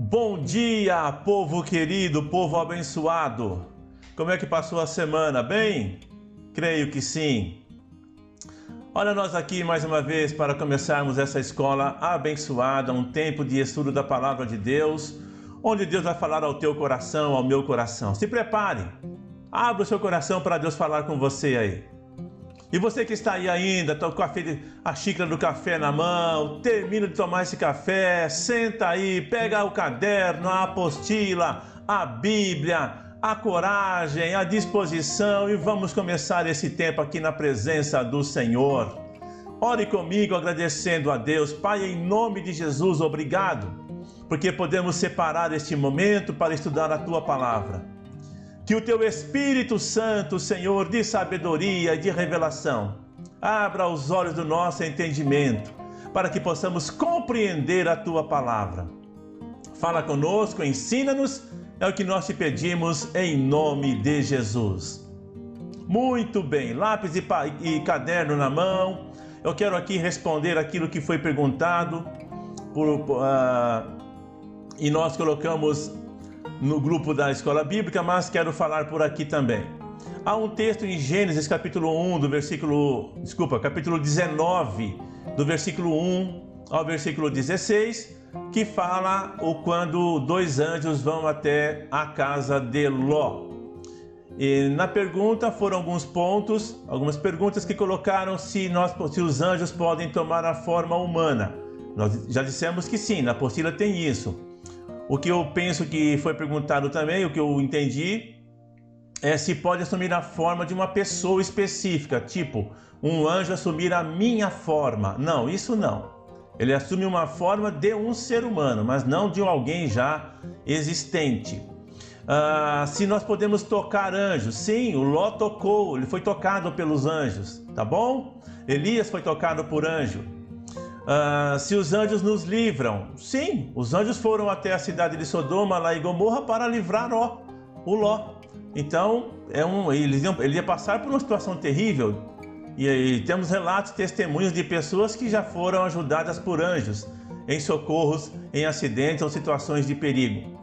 Bom dia, povo querido, povo abençoado. Como é que passou a semana? Bem? Creio que sim. Olha nós aqui mais uma vez para começarmos essa escola abençoada, um tempo de estudo da Palavra de Deus, onde Deus vai falar ao teu coração, ao meu coração. Se prepare, abra o seu coração para Deus falar com você aí. E você que está aí ainda, está com a xícara do café na mão, termina de tomar esse café, senta aí, pega o caderno, a apostila, a Bíblia, a coragem, a disposição e vamos começar esse tempo aqui na presença do Senhor. Ore comigo agradecendo a Deus. Pai, em nome de Jesus, obrigado, porque podemos separar este momento para estudar a Tua Palavra. Que o Teu Espírito Santo, Senhor, de sabedoria e de revelação, abra os olhos do nosso entendimento, para que possamos compreender a Tua Palavra. Fala conosco, ensina-nos, é o que nós te pedimos em nome de Jesus. Muito bem, lápis e caderno na mão, eu quero aqui responder aquilo que foi perguntado, e nós colocamos no grupo da Escola Bíblica, mas quero falar por aqui também. Há um texto em Gênesis capítulo 19, do versículo 1 ao versículo 16, que fala o quando 2 anjos vão até a casa de Ló. E na pergunta foram algumas perguntas que colocaram se os anjos podem tomar a forma humana. Nós já dissemos que sim, na apostila tem isso. O que eu penso que foi perguntado também, o que eu entendi, é se pode assumir a forma de uma pessoa específica, tipo, um anjo assumir a minha forma. Não, isso não. Ele assume uma forma de um ser humano, mas não de alguém já existente. Se nós podemos tocar anjos, sim, o Ló tocou, ele foi tocado pelos anjos, tá bom? Elias foi tocado por anjo. Se os anjos nos livram, sim, os anjos foram até a cidade de Sodoma, lá e Gomorra, para livrar o Ló. Então, ele ia passar por uma situação terrível. E temos relatos, testemunhos de pessoas que já foram ajudadas por anjos em socorros, em acidentes ou situações de perigo.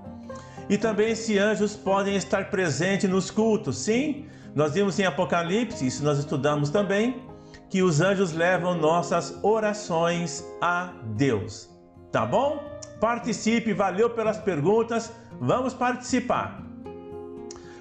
E também se anjos podem estar presentes nos cultos, sim, nós vimos em Apocalipse, isso nós estudamos também, que os anjos levam nossas orações a Deus. Tá bom? Participe, valeu pelas perguntas, vamos participar.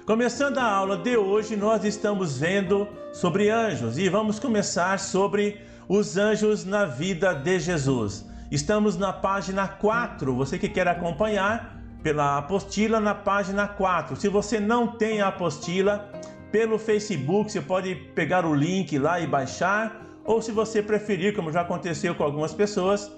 Começando a aula de hoje, nós estamos vendo sobre anjos e vamos começar sobre os anjos na vida de Jesus. Estamos na página 4, você que quer acompanhar pela apostila na página 4. Se você não tem a apostila, pelo Facebook, você pode pegar o link lá e baixar, ou se você preferir, como já aconteceu com algumas pessoas,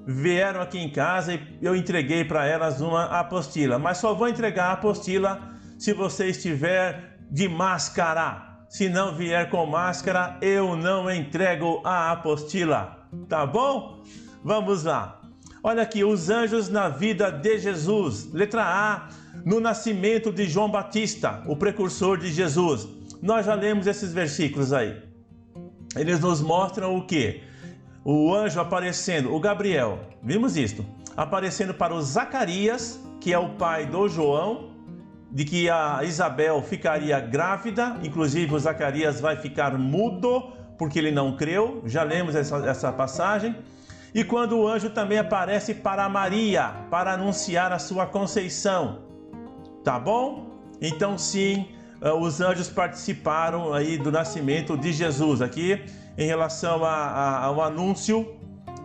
vieram aqui em casa e eu entreguei para elas uma apostila, mas só vou entregar a apostila se você estiver de máscara. Se não vier com máscara, eu não entrego a apostila, tá bom? Vamos lá. Olha aqui, os anjos na vida de Jesus. Letra A, no nascimento de João Batista, o precursor de Jesus. Nós já lemos esses versículos aí. Eles nos mostram o quê? O anjo aparecendo, o Gabriel, vimos isto, aparecendo para o Zacarias, que é o pai do João, de que a Isabel ficaria grávida, inclusive o Zacarias vai ficar mudo, porque ele não creu, já lemos essa passagem. E quando o anjo também aparece para Maria, para anunciar a sua conceição. Tá bom? Então sim, os anjos participaram aí do nascimento de Jesus aqui, em relação ao anúncio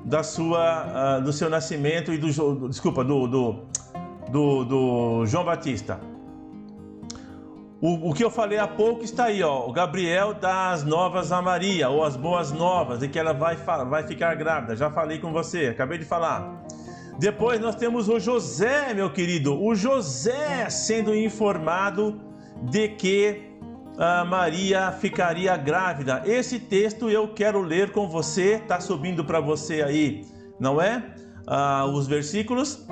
do seu nascimento e do João Batista. O que eu falei há pouco está aí, ó, o Gabriel dá as novas a Maria, ou as boas novas, de que ela vai ficar grávida. Já falei com você, acabei de falar. Depois nós temos o José, meu querido, o José sendo informado de que a Maria ficaria grávida. Esse texto eu quero ler com você, está subindo para você aí, não é? Os versículos.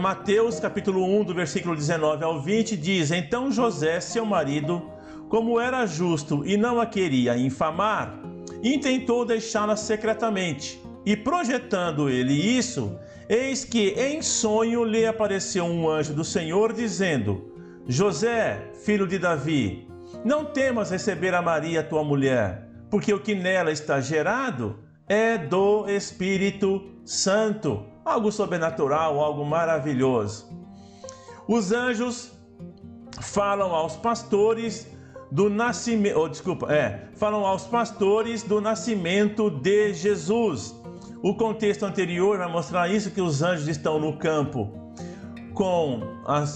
Mateus capítulo 1, do versículo 19 ao 20, diz: Então José, seu marido, como era justo e não a queria infamar, intentou deixá-la secretamente. E projetando ele isso, Eis que em sonho lhe apareceu um anjo do Senhor, dizendo: José, filho de Davi, não temas receber a Maria, tua mulher, porque o que nela está gerado é do Espírito Santo. Algo sobrenatural, algo maravilhoso. Os anjos falam aos pastores do nascimento, falam aos pastores do nascimento de Jesus. O contexto anterior vai mostrar isso, que os anjos estão no campo com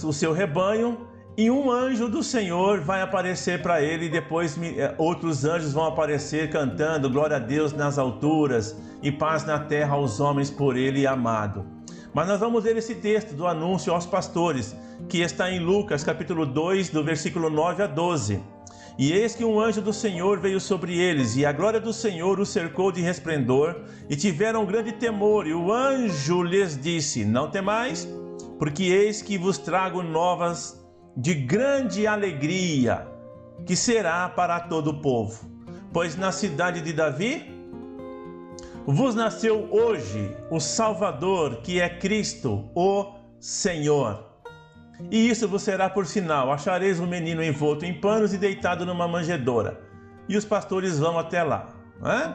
o seu rebanho, e um anjo do Senhor vai aparecer para ele, e depois outros anjos vão aparecer cantando glória a Deus nas alturas e paz na terra aos homens por ele amado. Mas nós vamos ler esse texto do anúncio aos pastores, que está em Lucas capítulo 2, do versículo 9 a 12. E eis que um anjo do Senhor veio sobre eles, e a glória do Senhor os cercou de resplendor, e tiveram grande temor. E o anjo lhes disse: não temais, porque eis que vos trago novas de grande alegria, que será para todo o povo. Pois na cidade de Davi vos nasceu hoje o Salvador, que é Cristo, o Senhor. E isso vos será por sinal: achareis um menino envolto em panos e deitado numa manjedoura. E os pastores vão até lá, né?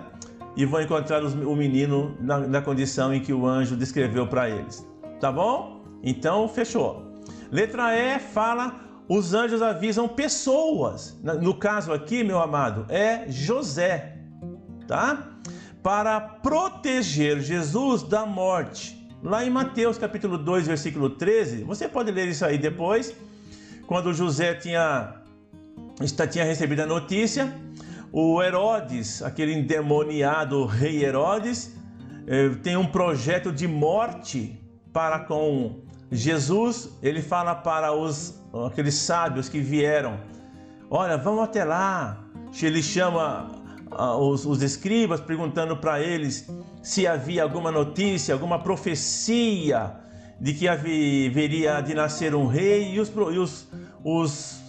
E vão encontrar o menino na condição em que o anjo descreveu para eles. Tá bom? Então, fechou. Letra E fala: os anjos avisam pessoas. No caso aqui, meu amado, é José, tá? Para proteger Jesus da morte. Lá em Mateus capítulo 2, versículo 13, você pode ler isso aí depois, quando José tinha recebido a notícia, o Herodes, aquele endemoniado rei Herodes, tem um projeto de morte para com Jesus. Ele fala para aqueles sábios que vieram: olha, vamos até lá. Ele chama os escribas, perguntando para eles se havia alguma notícia, alguma profecia de que haveria de nascer um rei. E os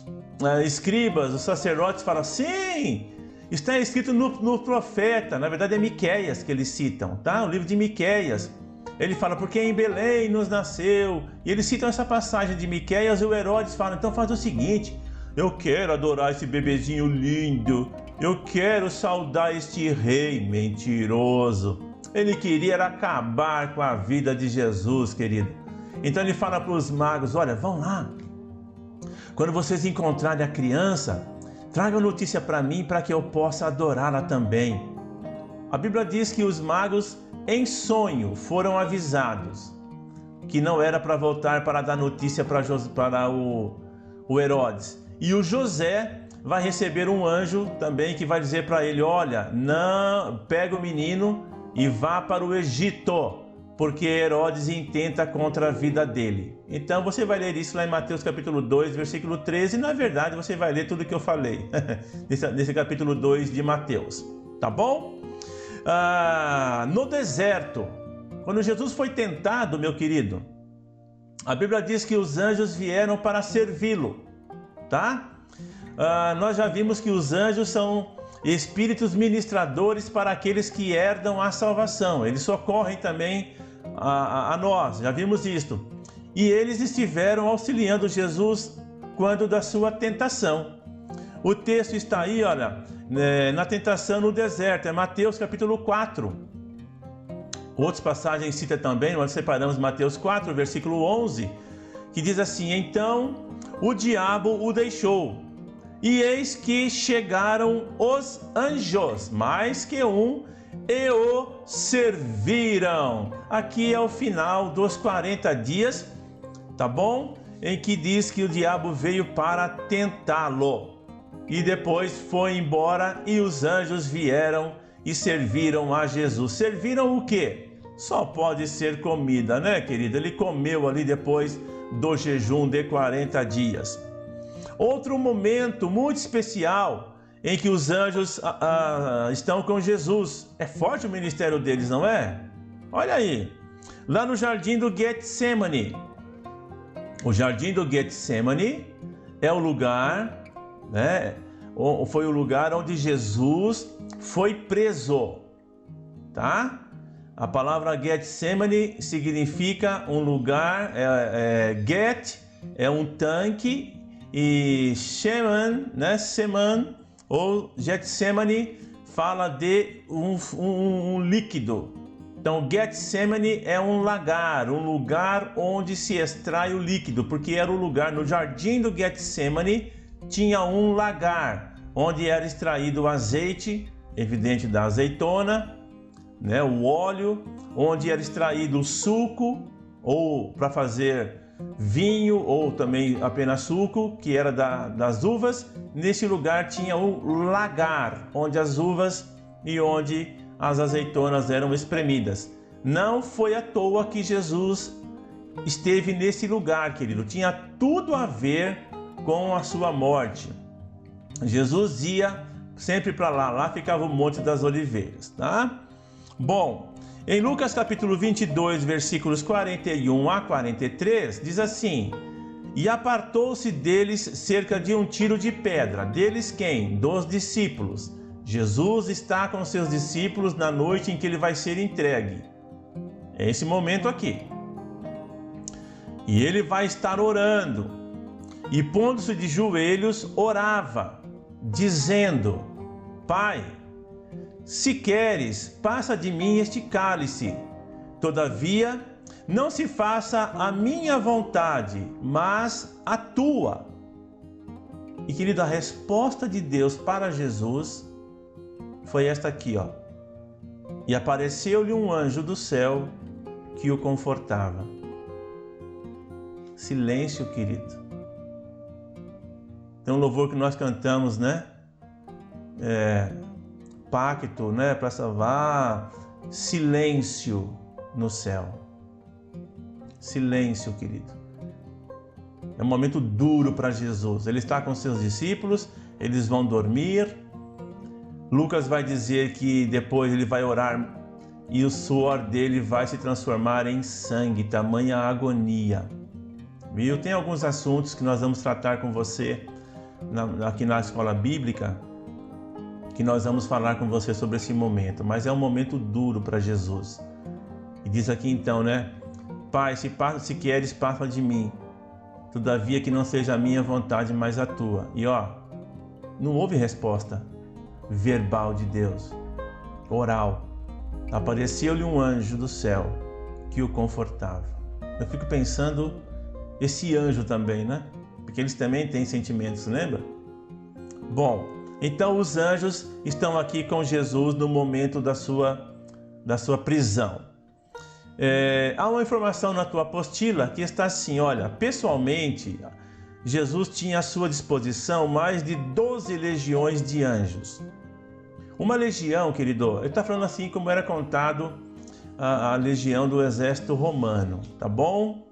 escribas, os sacerdotes falam: sim, está escrito no profeta. Na verdade é Miqueias que eles citam, tá? O livro de Miqueias. Ele fala: porque em Belém nos nasceu. E eles citam essa passagem de Miqueias, e o Herodes fala: então faz o seguinte, eu quero adorar esse bebezinho lindo, eu quero saudar este rei mentiroso. Ele queria acabar com a vida de Jesus, querido. Então ele fala para os magos: olha, vão lá, quando vocês encontrarem a criança, tragam notícia para mim, para que eu possa adorá-la também. A Bíblia diz que os magos em sonho foram avisados que não era para voltar para dar notícia para o Herodes. E o José vai receber um anjo também que vai dizer para ele: olha, não, pega o menino e vá para o Egito, porque Herodes intenta contra a vida dele. Então você vai ler isso lá em Mateus capítulo 2, versículo 13. E na verdade você vai ler tudo o que eu falei nesse capítulo 2 de Mateus, tá bom? No deserto, quando Jesus foi tentado, meu querido, a Bíblia diz que os anjos vieram para servi-lo, tá? Nós já vimos que os anjos são espíritos ministradores para aqueles que herdam a salvação. Eles socorrem também a nós, já vimos isto. E eles estiveram auxiliando Jesus quando da sua tentação. O texto está aí, olha, na tentação no deserto, é Mateus capítulo 4. Outras passagens cita também, nós separamos Mateus 4, versículo 11, que diz assim: então o diabo o deixou, e eis que chegaram os anjos, mais que um, e o serviram. Aqui é o final dos 40 dias, tá bom? Em que diz que o diabo veio para tentá-lo. E depois foi embora, e os anjos vieram e serviram a Jesus. Serviram o quê? Só pode ser comida, né, querido? Ele comeu ali depois do jejum de 40 dias. Outro momento muito especial em que os anjos estão com Jesus. É forte o ministério deles, não é? Olha aí, lá no jardim do Getsemane. O jardim do Getsemane é o lugar, né? Foi o lugar onde Jesus foi preso, tá? A palavra Getsemane significa um lugar, Get é um tanque e Sheman, né, Seman ou Getsemane fala de um líquido. Então Getsemane é um lagar, um lugar onde se extrai o líquido, porque era o lugar no jardim do Getsemane, tinha um lagar onde era extraído o azeite, evidente da azeitona, né, o óleo, onde era extraído o suco, ou para fazer vinho, ou também apenas suco, que era das uvas. Nesse lugar tinha o lagar, onde as uvas e onde as azeitonas eram espremidas. Não foi à toa que Jesus esteve nesse lugar, querido. Tinha tudo a ver com a sua morte. Jesus ia sempre para lá. Lá ficava o Monte das Oliveiras, tá? Bom, em Lucas capítulo 22, versículos 41 a 43, diz assim: E apartou-se deles cerca de um tiro de pedra. Deles quem? Dos discípulos. Jesus está com seus discípulos na noite em que ele vai ser entregue. É esse momento aqui. E ele vai estar orando. E pondo-se de joelhos, orava, dizendo: Pai, se queres, passa de mim este cálice. Todavia, não se faça a minha vontade, mas a tua. E querido, a resposta de Deus para Jesus foi esta aqui, ó. E apareceu-lhe um anjo do céu que o confortava. Silêncio, querido. Tem um louvor que nós cantamos, né? Pacto, né? Para salvar. Silêncio no céu. Silêncio, querido. É um momento duro para Jesus. Ele está com seus discípulos, eles vão dormir. Lucas vai dizer que depois ele vai orar e o suor dele vai se transformar em sangue, tamanha agonia. Viu? Tem alguns assuntos que nós vamos tratar com você aqui na escola bíblica, que nós vamos falar com você sobre esse momento, mas é um momento duro para Jesus. E diz aqui então, né? Pai, se queres, passa de mim. Todavia que não seja a minha vontade, mas a tua. E ó, não houve resposta verbal de Deus, oral. Apareceu-lhe um anjo do céu que o confortava. Eu fico pensando, esse anjo também, né? Porque eles também têm sentimentos, lembra? Bom, então os anjos estão aqui com Jesus no momento da sua prisão. Há uma informação na tua apostila que está assim, olha, pessoalmente, Jesus tinha à sua disposição mais de 12 legiões de anjos. Uma legião, querido, ele está falando assim como era contado a legião do exército romano, tá bom?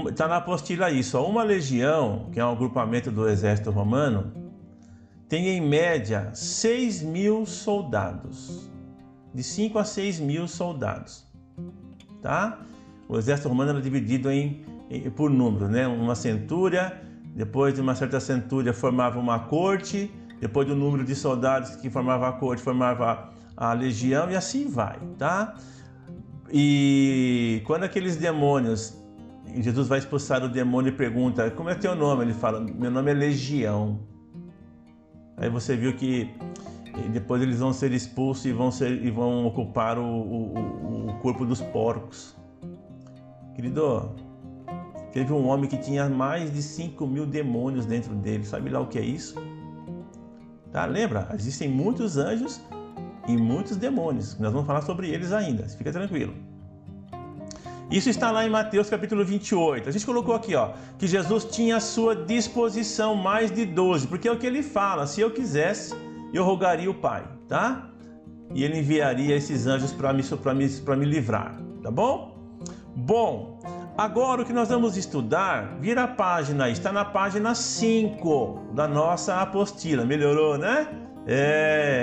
Está na apostila isso, ó, uma legião, que é um agrupamento do exército romano, tem em média 6.000 soldados, de 5 a 6.000 soldados, tá? O exército romano era dividido por número, né? Uma centúria, depois de uma certa centúria formava uma corte, depois do número de soldados que formava a corte, formava a legião e assim vai, tá? E quando aqueles demônios, Jesus vai expulsar o demônio e pergunta, como é teu nome? Ele fala, meu nome é Legião. Aí você viu que depois eles vão ser expulsos e vão ocupar o corpo dos porcos. Querido, teve um homem que tinha mais de 5.000 demônios dentro dele. Sabe lá o que é isso? Tá? Lembra? Existem muitos anjos e muitos demônios. Nós vamos falar sobre eles ainda. Fica tranquilo. Isso está lá em Mateus capítulo 28. A gente colocou aqui, ó, que Jesus tinha à sua disposição mais de 12, porque é o que ele fala, se eu quisesse, eu rogaria o Pai, tá? E ele enviaria esses anjos para me livrar, tá bom? Bom, agora o que nós vamos estudar, vira a página aí, está na página 5 da nossa apostila. Melhorou, né?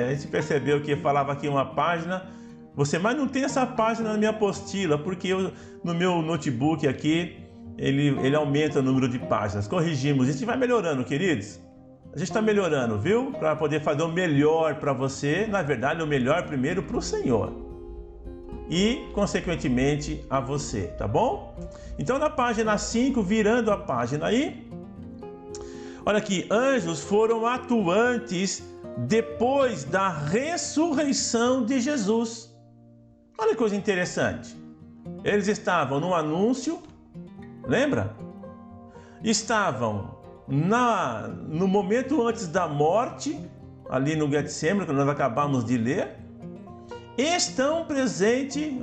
A gente percebeu que falava aqui uma página, mas não tem essa página na minha apostila, porque no meu notebook aqui, ele aumenta o número de páginas. Corrigimos isso e vai melhorando, queridos. A gente está melhorando, viu? Para poder fazer o melhor para você, na verdade, o melhor primeiro para o Senhor. e, consequentemente, a você, tá bom? Então, na página 5, virando a página aí, olha aqui, anjos foram atuantes depois da ressurreição de Jesus. Olha que coisa interessante. Eles estavam no anúncio, lembra? Estavam no momento antes da morte, ali no Getsêmani, que nós acabamos de ler. Estão presentes,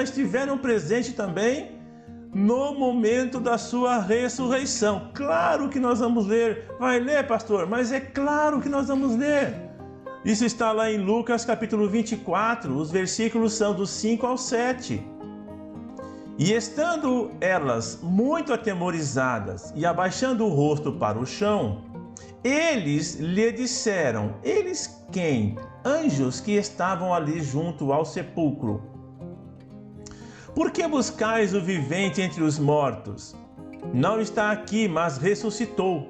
estiveram presentes também no momento da sua ressurreição. Claro que nós vamos ler. Vai ler, pastor? Mas é claro que nós vamos ler. Isso está lá em Lucas capítulo 24, os versículos são do 5 ao 7. E estando elas muito atemorizadas e abaixando o rosto para o chão, eles lhe disseram, eles quem? Anjos que estavam ali junto ao sepulcro. Por que buscais o vivente entre os mortos? Não está aqui, mas ressuscitou.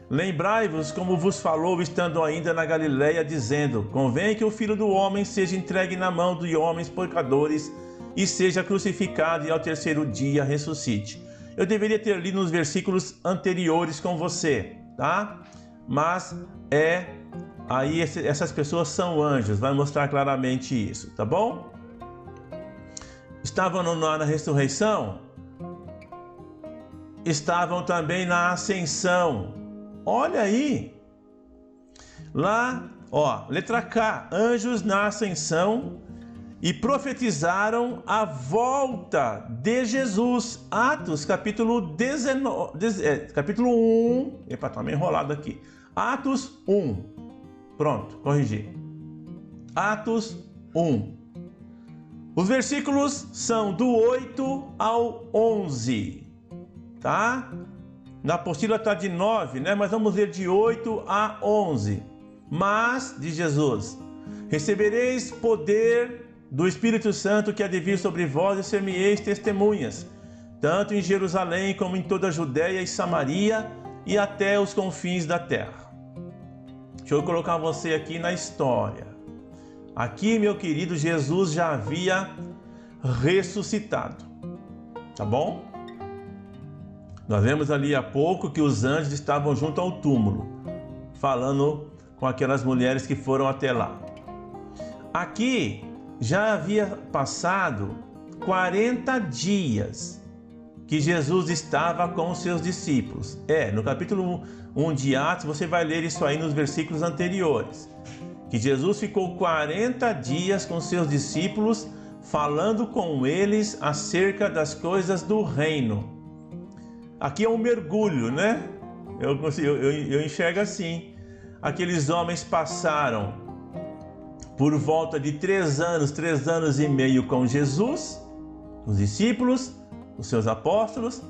Lembrai-vos como vos falou estando ainda na Galileia, dizendo, convém que o Filho do Homem seja entregue na mão de homens pecadores e seja crucificado e ao terceiro dia ressuscite. Eu deveria ter lido nos versículos anteriores com você, tá? Mas aí essas pessoas são anjos, vai mostrar claramente isso, tá bom? Estavam na ressurreição, estavam também na ascensão. Olha aí, lá, letra K, anjos na ascensão e profetizaram a volta de Jesus. Atos, capítulo 19, capítulo 1, epa, tá meio enrolado aqui. Atos 1, pronto, corrigi. Atos 1. Os versículos são do 8 ao 11, tá? Na apostila está de 9, né? Mas vamos ler de 8 a 11. Mas, diz Jesus, recebereis poder do Espírito Santo que há de vir sobre vós e ser-me-eis testemunhas, tanto em Jerusalém como em toda a Judéia e Samaria e até os confins da terra. Deixa eu colocar você aqui na história. Aqui, meu querido, Jesus já havia ressuscitado, tá bom? Nós vemos ali há pouco que os anjos estavam junto ao túmulo, falando com aquelas mulheres que foram até lá. Aqui já havia passado 40 dias que Jesus estava com os seus discípulos. No capítulo 1 de Atos, você vai ler isso aí nos versículos anteriores. Que Jesus ficou 40 dias com seus discípulos, falando com eles acerca das coisas do reino. Aqui é um mergulho, né? Eu enxergo assim. Aqueles homens passaram por volta de 3 anos e meio com Jesus, os discípulos, os seus apóstolos,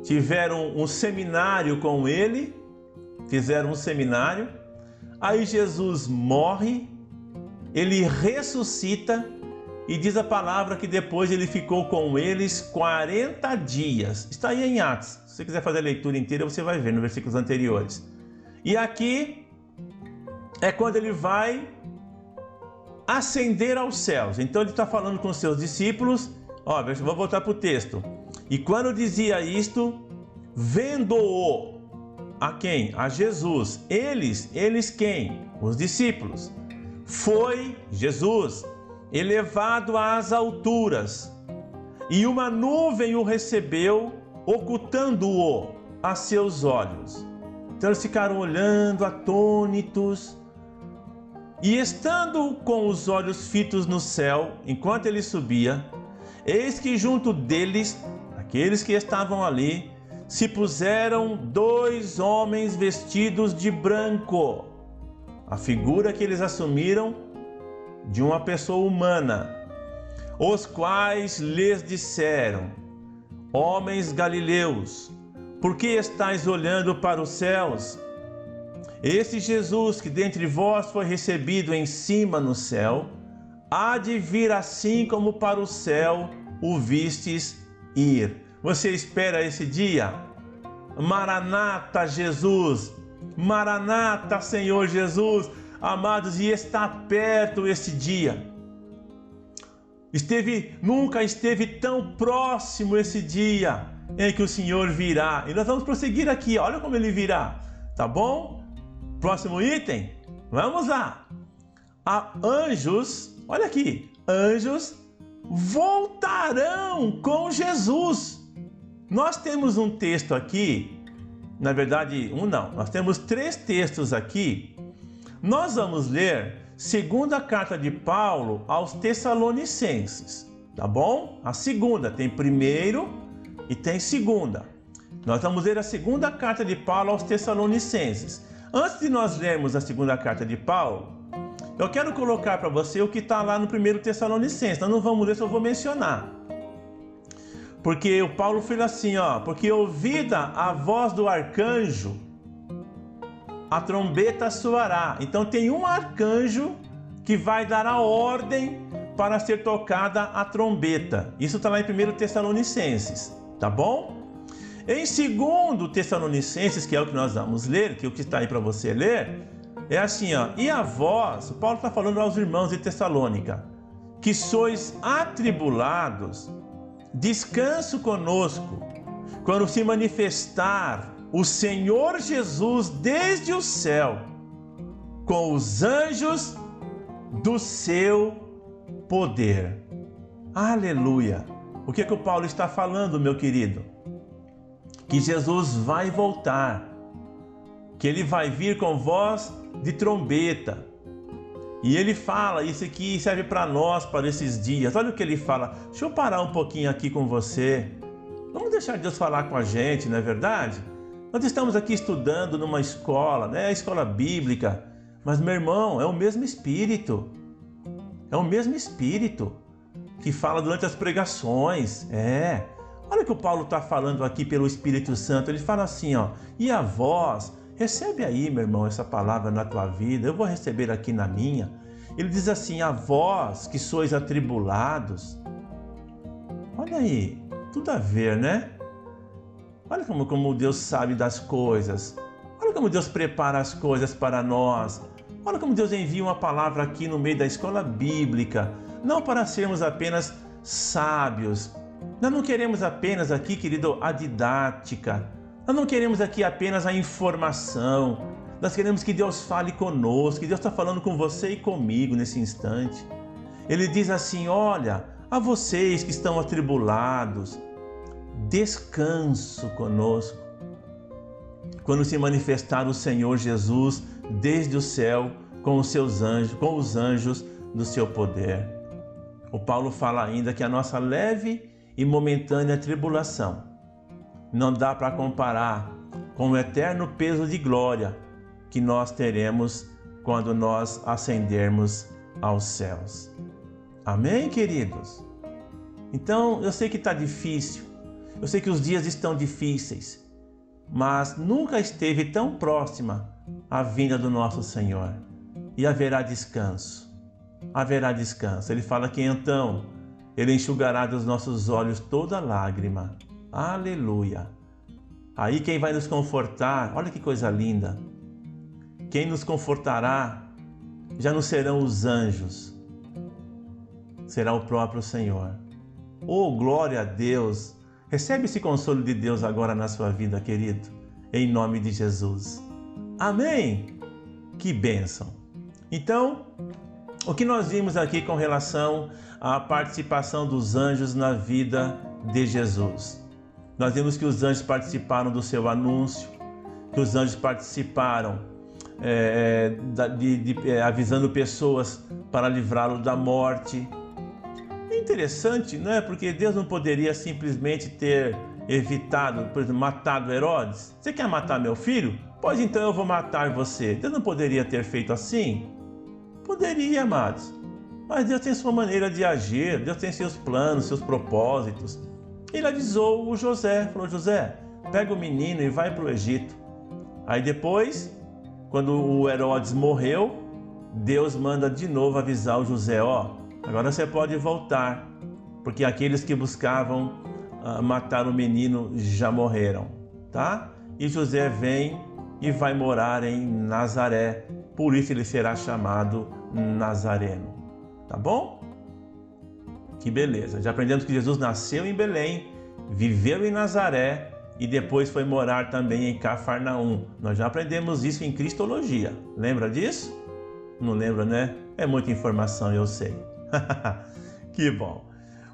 tiveram um seminário com ele, fizeram um seminário, aí Jesus morre, ele ressuscita e diz a palavra que depois ele ficou com eles 40 dias. Está aí em Atos. Se você quiser fazer a leitura inteira, você vai ver nos versículos anteriores. E aqui é quando ele vai ascender aos céus. Então ele está falando com os seus discípulos. Vou voltar para o texto. E quando dizia isto, vendo-o a quem? A Jesus. Eles quem? Os discípulos. Foi Jesus elevado às alturas, e uma nuvem o recebeu, ocultando-o a seus olhos. Então eles ficaram olhando atônitos, e estando com os olhos fitos no céu, enquanto ele subia, eis que junto deles, aqueles que estavam ali, se puseram 2 homens vestidos de branco. A figura que eles assumiram de uma pessoa humana, os quais lhes disseram: homens galileus, por que estáis olhando para os céus? Esse Jesus que dentre vós foi recebido em cima no céu, há de vir assim como para o céu o vistes ir. Você espera esse dia? Maranata, Jesus! Maranata, Senhor Jesus! Amados, e está perto esse dia. Nunca esteve tão próximo esse dia em que o Senhor virá. E nós vamos prosseguir aqui, olha como ele virá, tá bom? Próximo item, vamos lá. Anjos, olha aqui, anjos voltarão com Jesus. Nós temos um texto aqui, na verdade, nós temos 3 textos aqui. Nós vamos ler segunda carta de Paulo aos Tessalonicenses, tá bom? A segunda, tem primeiro e tem segunda. Nós vamos ler a segunda carta de Paulo aos Tessalonicenses. Antes de nós lermos a segunda carta de Paulo, eu quero colocar para você o que está lá no primeiro Tessalonicenses. Nós não vamos ler, só vou mencionar. Porque o Paulo fala assim, porque ouvida a voz do arcanjo, a trombeta soará. Então tem um arcanjo que vai dar a ordem para ser tocada a trombeta. Isso está lá em 1 Tessalonicenses, tá bom? Em 2 Tessalonicenses, que é o que nós vamos ler, que é o que está aí para você ler, é assim, e a vós, o Paulo está falando aos irmãos de Tessalônica, que sois atribulados, descanso conosco, quando se manifestar o Senhor Jesus desde o céu, com os anjos do seu poder. Aleluia! O que é que o Paulo está falando, meu querido? Que Jesus vai voltar, que ele vai vir com voz de trombeta. E ele fala, isso aqui serve para nós, para esses dias. Olha o que ele fala. Deixa eu parar um pouquinho aqui com você. Vamos deixar Deus falar com a gente, não é verdade? Nós estamos aqui estudando numa escola, né? A escola bíblica. Mas, meu irmão, é o mesmo Espírito. É o mesmo Espírito que fala durante as pregações. Olha o que o Paulo está falando aqui pelo Espírito Santo. Ele fala assim, e a voz... Recebe aí, meu irmão, essa palavra na tua vida, eu vou receber aqui na minha. Ele diz assim, a vós que sois atribulados. Olha aí, tudo a ver, né? Olha como Deus sabe das coisas. Olha como Deus prepara as coisas para nós. Olha como Deus envia uma palavra aqui no meio da escola bíblica. Não para sermos apenas sábios. Nós não queremos apenas aqui, querido, a didática. Nós não queremos aqui apenas a informação, nós queremos que Deus fale conosco, que Deus está falando com você e comigo nesse instante. Ele diz assim, olha, a vocês que estão atribulados, descanso conosco, quando se manifestar o Senhor Jesus desde o céu com os seus anjos, com os anjos do seu poder. O Paulo fala ainda que a nossa leve e momentânea tribulação não dá para comparar com o eterno peso de glória que nós teremos quando nós ascendermos aos céus. Amém, queridos? Então, eu sei que está difícil, eu sei que os dias estão difíceis, mas nunca esteve tão próxima a vinda do nosso Senhor. E haverá descanso, haverá descanso. Ele fala que então Ele enxugará dos nossos olhos toda lágrima. Aleluia! Aí quem vai nos confortar, olha que coisa linda, quem nos confortará já não serão os anjos, será o próprio Senhor. Oh, glória a Deus! Recebe esse consolo de Deus agora na sua vida, querido, em nome de Jesus. Amém! Que bênção! Então, o que nós vimos aqui com relação à participação dos anjos na vida de Jesus? Nós vimos que os anjos participaram do seu anúncio, que os anjos participaram avisando pessoas para livrá-lo da morte. É interessante, não é? Porque Deus não poderia simplesmente ter evitado, por exemplo, matado Herodes. Você quer matar meu filho? Pois então eu vou matar você. Deus não poderia ter feito assim? Poderia, amados. Mas Deus tem sua maneira de agir, Deus tem seus planos, seus propósitos. Ele avisou o José, falou, José, pega o menino e vai para o Egito. Aí depois, quando o Herodes morreu, Deus manda de novo avisar o José, agora você pode voltar, porque aqueles que buscavam matar o menino já morreram, tá? E José vem e vai morar em Nazaré, por isso ele será chamado Nazareno, tá bom? Que beleza. Já aprendemos que Jesus nasceu em Belém, viveu em Nazaré e depois foi morar também em Cafarnaum. Nós já aprendemos isso em Cristologia. Lembra disso? Não lembra, né? É muita informação, eu sei. Que bom.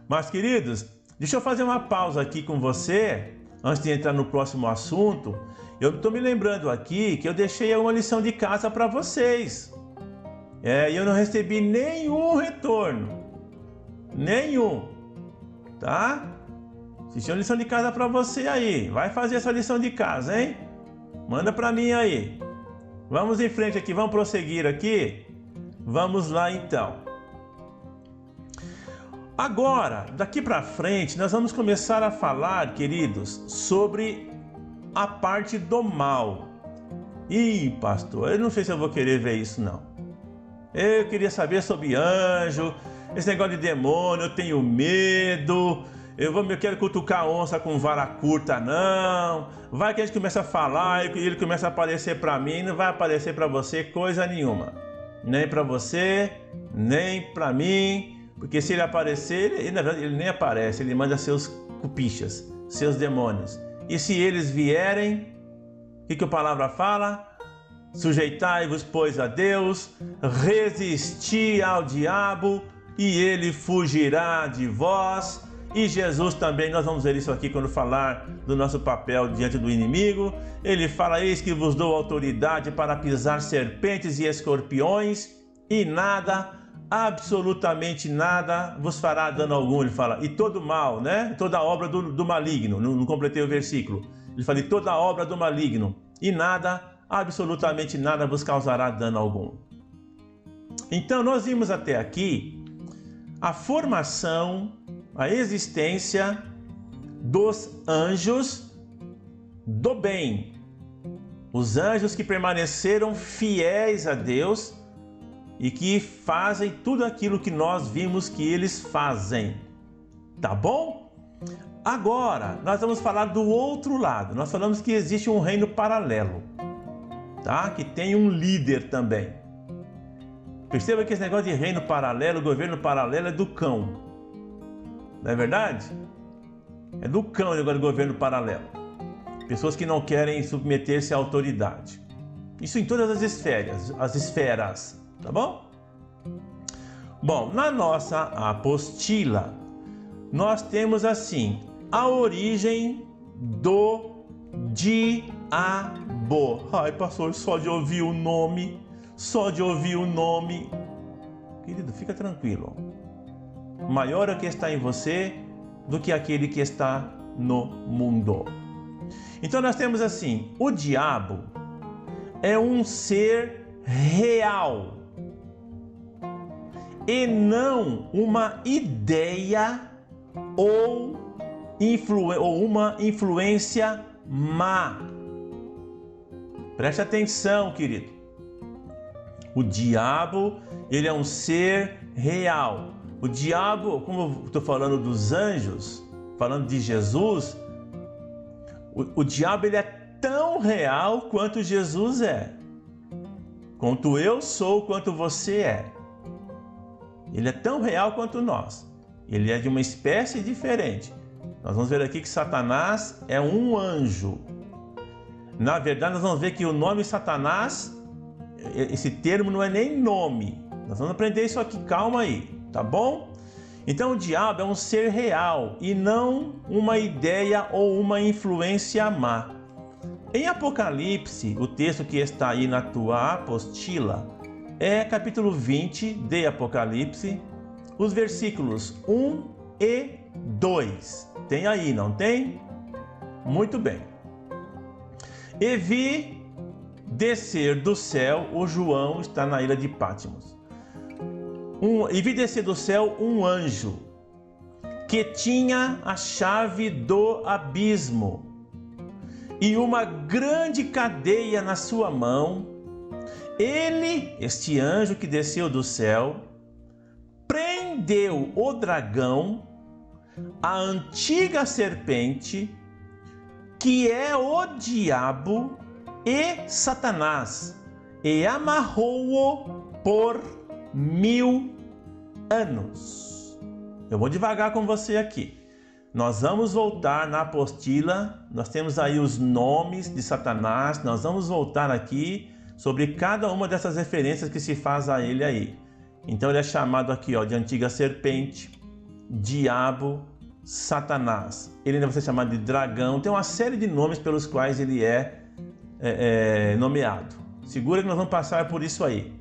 Mas, queridos, deixa eu fazer uma pausa aqui com você, antes de entrar no próximo assunto. Eu estou me lembrando aqui que eu deixei uma lição de casa para vocês. E eu não recebi nenhum retorno. Nenhum. Tá? Assisti uma lição de casa para você aí. Vai fazer essa lição de casa, hein? Manda para mim aí. Vamos em frente aqui, vamos prosseguir aqui. Vamos lá então. Agora, daqui para frente, nós vamos começar a falar, queridos, sobre a parte do mal. Ih, pastor, eu não sei se eu vou querer ver isso não. Eu queria saber sobre anjo, esse negócio de demônio, eu tenho medo. Eu quero cutucar a onça com vara curta, não. Vai que a gente começa a falar e ele começa a aparecer para mim, não vai aparecer para você coisa nenhuma. Nem para você, nem para mim, porque se ele aparecer, na verdade ele nem aparece, ele manda seus cupichas, seus demônios. E se eles vierem, o que a palavra fala? Sujeitai-vos, pois, a Deus, resisti ao diabo e ele fugirá de vós. E Jesus também, nós vamos ver isso aqui quando falar do nosso papel diante do inimigo. Ele fala, eis que vos dou autoridade para pisar serpentes e escorpiões e nada, absolutamente nada, vos fará dano algum. Ele fala, e todo mal, né? Toda obra do maligno, não completei o versículo. Ele fala, e toda obra do maligno e nada, absolutamente nada vos causará dano algum. Então nós vimos até aqui a formação, a existência dos anjos do bem. Os anjos que permaneceram fiéis a Deus e que fazem tudo aquilo que nós vimos que eles fazem. Tá bom? Agora, nós vamos falar do outro lado. Nós falamos que existe um reino paralelo, tá? Que tem um líder também. Perceba que esse negócio de reino paralelo, governo paralelo é do cão. Não é verdade? É do cão o negócio de governo paralelo. Pessoas que não querem submeter-se à autoridade. Isso em todas as esferas, tá bom? Bom, na nossa apostila, nós temos assim, a origem do diabo. Ai, pastor, só de ouvir o nome, Querido, fica tranquilo. Maior é o que está em você do que aquele que está no mundo. Então nós temos assim, o diabo é um ser real e não uma ideia ou uma influência má. Preste atenção, querido. O diabo, ele é um ser real. O diabo, como eu estou falando dos anjos, falando de Jesus, o diabo ele é tão real quanto Jesus é. Quanto eu sou, quanto você é. Ele é tão real quanto nós. Ele é de uma espécie diferente. Nós vamos ver aqui que Satanás é um anjo. Na verdade, nós vamos ver que o nome Satanás, esse termo não é nem nome. Nós vamos aprender isso aqui, calma aí, tá bom? Então o diabo é um ser real e não uma ideia ou uma influência má. Em Apocalipse, o texto que está aí na tua apostila, é capítulo 20 de Apocalipse, os versículos 1 e 2. Tem aí, não tem? Muito bem. E vi descer do céu, o João está na ilha de Patmos. E vi descer do céu um anjo que tinha a chave do abismo e uma grande cadeia na sua mão. Ele, este anjo que desceu do céu, prendeu o dragão, a antiga serpente, que é o diabo e Satanás, e amarrou-o por 1000 anos. Eu vou devagar com você aqui. Nós vamos voltar na apostila, nós temos aí os nomes de Satanás, nós vamos voltar aqui sobre cada uma dessas referências que se faz a ele aí. Então ele é chamado aqui de antiga serpente, diabo, Satanás. Ele ainda vai ser chamado de dragão, tem uma série de nomes pelos quais ele é nomeado. Segura que nós vamos passar por isso aí.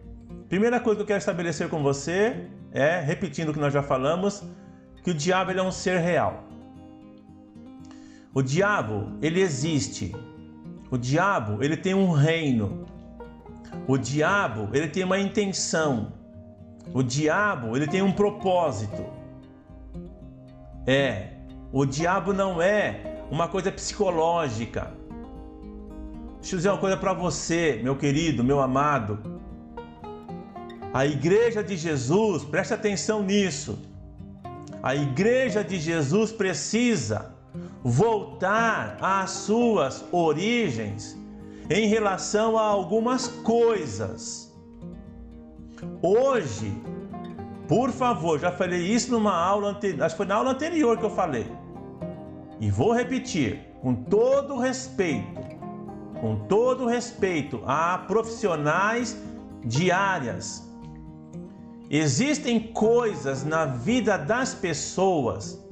Primeira coisa que eu quero estabelecer com você é, repetindo o que nós já falamos, que o diabo ele é um ser real. O diabo, ele existe. O diabo, ele tem um reino. O diabo, ele tem uma intenção. O diabo, ele tem um propósito. O diabo não é uma coisa psicológica. Deixa eu dizer uma coisa para você, meu querido, meu amado. A igreja de Jesus, preste atenção nisso. A igreja de Jesus precisa voltar às suas origens em relação a algumas coisas. Hoje, por favor, já falei isso numa aula anterior, acho que foi na aula anterior que eu falei. E vou repetir, com todo respeito a profissionais de áreas. Existem coisas na vida das pessoas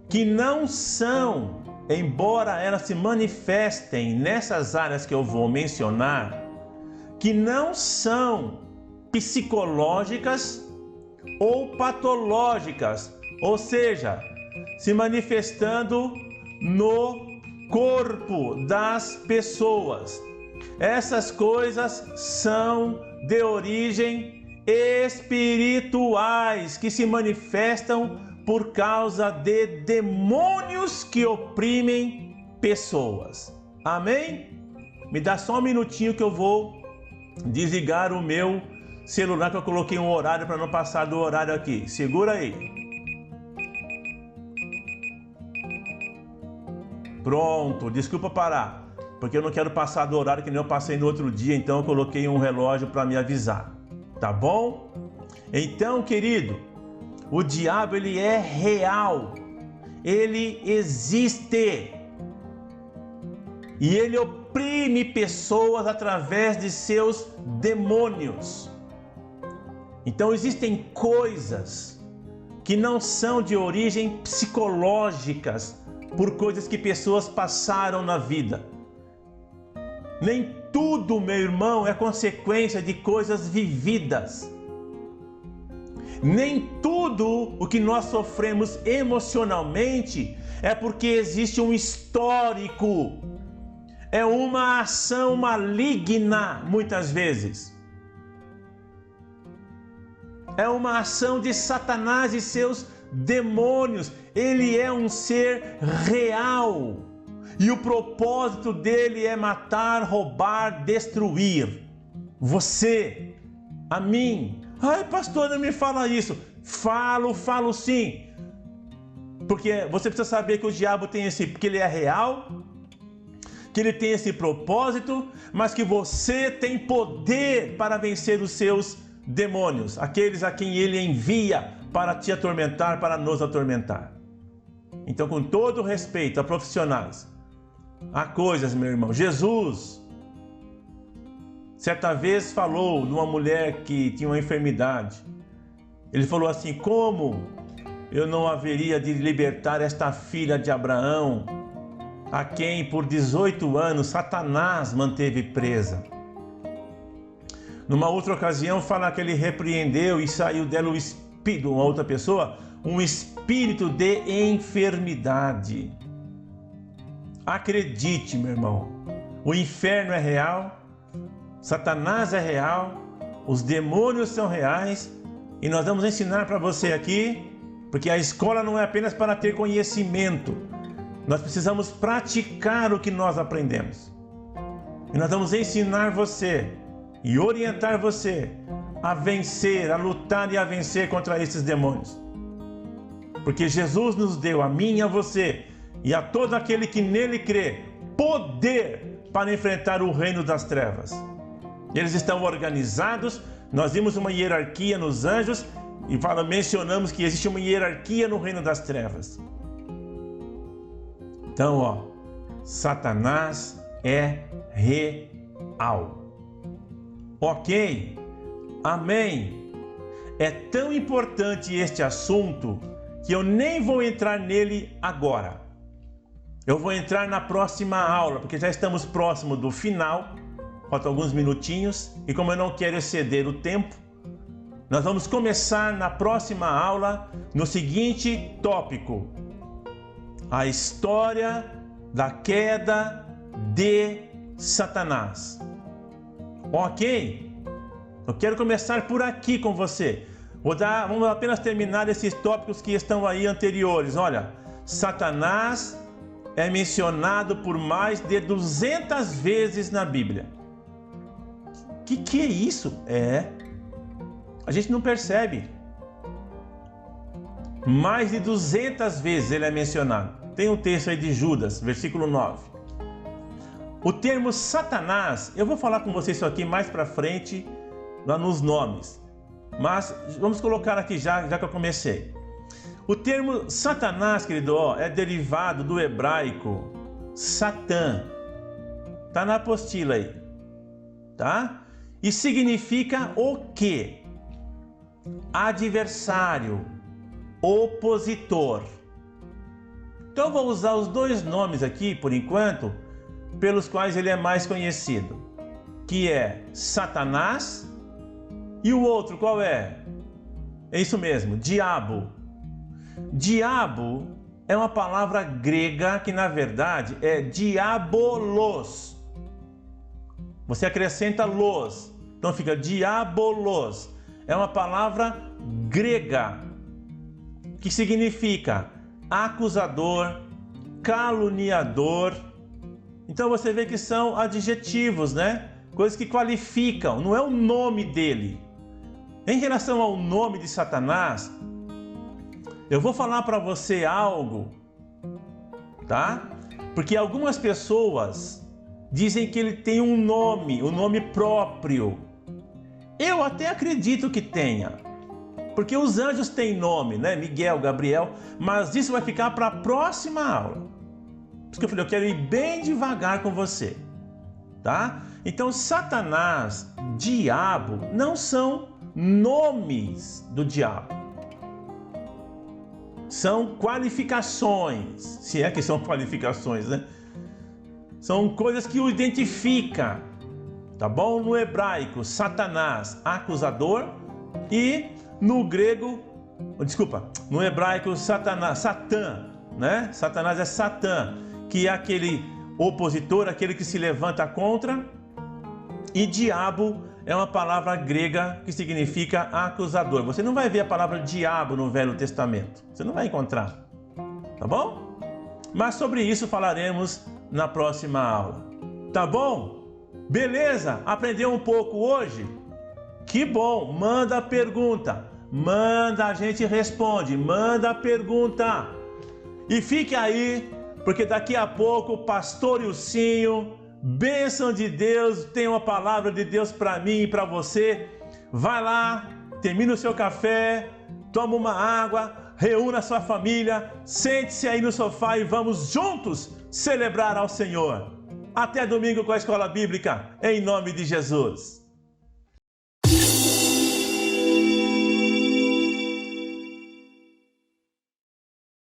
que não são, embora elas se manifestem nessas áreas que eu vou mencionar, que não são psicológicas ou patológicas, ou seja, se manifestando no corpo das pessoas. Essas coisas são de origem espirituais, que se manifestam por causa de demônios que oprimem pessoas. Amém? Me dá só um minutinho que eu vou desligar o meu celular, que eu coloquei um horário para não passar do horário aqui. Segura aí. Pronto, desculpa parar, porque eu não quero passar do horário que nem eu passei no outro dia, então eu coloquei um relógio para me avisar. Tá bom? Então, querido, o diabo ele é real, ele existe e ele oprime pessoas através de seus demônios. Então existem coisas que não são de origem psicológicas por coisas que pessoas passaram na vida. Nem tudo, meu irmão, é consequência de coisas vividas. Nem tudo o que nós sofremos emocionalmente é porque existe um histórico. É uma ação maligna, muitas vezes. É uma ação de Satanás e seus demônios. Ele é um ser real. E o propósito dele é matar, roubar, destruir. Você, a mim. Ai, pastor, não me fala isso. Falo sim. Porque você precisa saber que o diabo tem que ele é real, que ele tem esse propósito, mas que você tem poder para vencer os seus demônios, aqueles a quem ele envia para te atormentar, para nos atormentar. Então, com todo respeito a profissionais, há coisas, meu irmão. Jesus, certa vez, falou de uma mulher que tinha uma enfermidade. Ele falou assim: como eu não haveria de libertar esta filha de Abraão, a quem por 18 anos Satanás manteve presa? Numa outra ocasião, fala que ele repreendeu e saiu dela o espírito, uma outra pessoa, um espírito de enfermidade. Acredite, meu irmão, o inferno é real, Satanás é real, os demônios são reais, e nós vamos ensinar para você aqui, porque a escola não é apenas para ter conhecimento, nós precisamos praticar o que nós aprendemos. E nós vamos ensinar você e orientar você a vencer, a lutar e a vencer contra esses demônios. Porque Jesus nos deu, a mim e a você, e a todo aquele que nele crê, poder para enfrentar o reino das trevas. Eles estão organizados, nós vimos uma hierarquia nos anjos, E mencionamos que existe uma hierarquia no reino das trevas. Então, Satanás é real. Ok? Amém? É tão importante este assunto que eu nem vou entrar nele agora. Eu vou entrar na próxima aula, porque já estamos próximo do final. Faltam alguns minutinhos. E como eu não quero exceder o tempo, nós vamos começar na próxima aula no seguinte tópico: a história da queda de Satanás. Ok? Eu quero começar por aqui com você. Vamos apenas terminar esses tópicos que estão aí anteriores. Olha, Satanás é mencionado por mais de 200 vezes na Bíblia. Que é isso? A gente não percebe. Mais de 200 vezes ele é mencionado. Tem um texto aí de Judas, versículo 9. O termo Satanás, eu vou falar com vocês isso aqui mais para frente, lá nos nomes. Mas vamos colocar aqui já que eu comecei. O termo Satanás, querido, é derivado do hebraico Satã. Está na apostila aí. Tá? E significa o quê? Adversário, opositor. Então eu vou usar os dois nomes aqui, por enquanto, pelos quais ele é mais conhecido, que é Satanás, e o outro qual é? É isso mesmo, diabo. Diabo é uma palavra grega que na verdade é diabolos. Você acrescenta los, então fica diabolos. É uma palavra grega que significa acusador, caluniador. Então você vê que são adjetivos, né? Coisas que qualificam, não é o nome dele. Em relação ao nome de Satanás, eu vou falar para você algo, tá? Porque algumas pessoas dizem que ele tem um nome próprio. Eu até acredito que tenha, porque os anjos têm nome, né? Miguel, Gabriel, mas isso vai ficar para a próxima aula. Por isso que eu falei, eu quero ir bem devagar com você, tá? Então, Satanás, diabo, não são nomes do diabo. São qualificações, se é que são qualificações, né? São coisas que o identificam, tá bom? No hebraico, Satanás, acusador, e no grego, no hebraico, Satanás, Satã, né? Satanás é Satã, que é aquele opositor, aquele que se levanta contra, e diabo é uma palavra grega que significa acusador. Você não vai ver a palavra diabo no Velho Testamento, você não vai encontrar, tá bom? Mas sobre isso falaremos na próxima aula, tá bom? Beleza? Aprendeu um pouco hoje? Que bom! Manda a pergunta, manda, a gente responde, manda a pergunta. E fique aí, porque daqui a pouco o pastor Ilcinho, bênção de Deus, tem uma palavra de Deus para mim e para você. Vai lá, termina o seu café, toma uma água, reúna a sua família, sente-se aí no sofá e vamos juntos celebrar ao Senhor. Até domingo com a Escola Bíblica, em nome de Jesus.